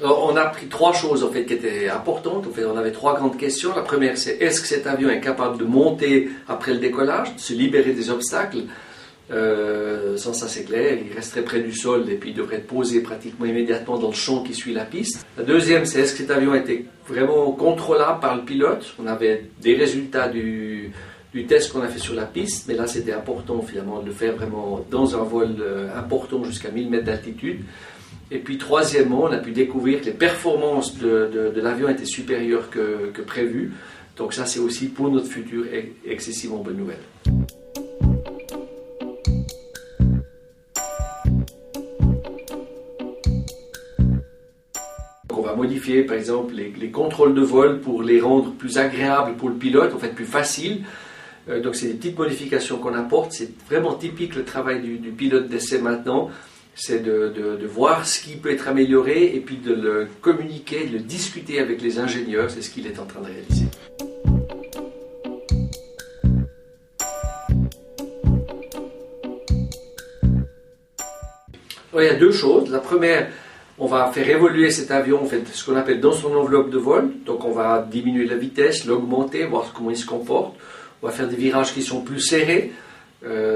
Alors, on a pris trois choses en fait qui étaient importantes. En fait, on avait trois grandes questions. La première, c'est est-ce que cet avion est capable de monter après le décollage, de se libérer des obstacles? Sans ça, c'est clair, il resterait près du sol et puis il devrait être posé pratiquement immédiatement dans le champ qui suit la piste. La deuxième, c'est est-ce que cet avion était vraiment contrôlable par le pilote? On avait des résultats du test qu'on a fait sur la piste, mais là c'était important finalement de le faire vraiment dans un vol important jusqu'à 1000 mètres d'altitude. Et puis troisièmement, on a pu découvrir que les performances de l'avion étaient supérieures que prévu. Donc ça, c'est aussi pour notre futur excessivement bonne nouvelle. On va modifier par exemple les contrôles de vol pour les rendre plus agréables pour le pilote, en fait plus faciles. Donc c'est des petites modifications qu'on apporte. C'est vraiment typique le travail du pilote d'essai maintenant. C'est de voir ce qui peut être amélioré et puis de le communiquer, de le discuter avec les ingénieurs. C'est ce qu'il est en train de réaliser. Alors, il y a deux choses. La première, on va faire évoluer cet avion, en fait, ce qu'on appelle dans son enveloppe de vol. Donc on va diminuer la vitesse, l'augmenter, voir comment il se comporte. On va faire des virages qui sont plus serrés.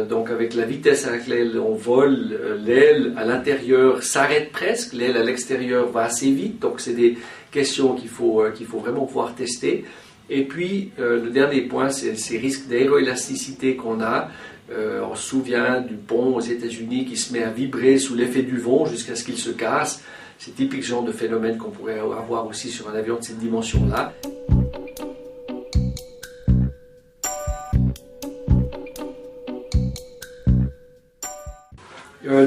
Donc avec la vitesse à laquelle on vole, l'aile à l'intérieur s'arrête presque, l'aile à l'extérieur va assez vite. Donc c'est des questions qu'il faut vraiment pouvoir tester. Et puis le dernier point, c'est ces risques d'aéroélasticité qu'on a. On se souvient du pont aux États-Unis qui se met à vibrer sous l'effet du vent jusqu'à ce qu'il se casse. C'est typique genre de phénomène qu'on pourrait avoir aussi sur un avion de cette dimension-là.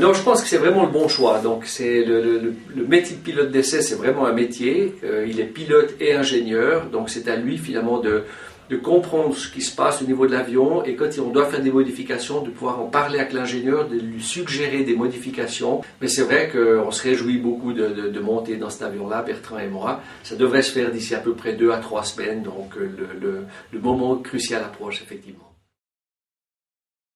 Donc je pense que c'est vraiment le bon choix. Donc c'est le métier de pilote d'essai, c'est vraiment un métier. Il est pilote et ingénieur, donc c'est à lui finalement de comprendre ce qui se passe au niveau de l'avion et quand on doit faire des modifications, de pouvoir en parler avec l'ingénieur, de lui suggérer des modifications. Mais c'est vrai qu'on se réjouit beaucoup de monter dans cet avion-là, Bertrand et moi. Ça devrait se faire d'ici à peu près 2 à 3 semaines, donc le moment crucial approche effectivement.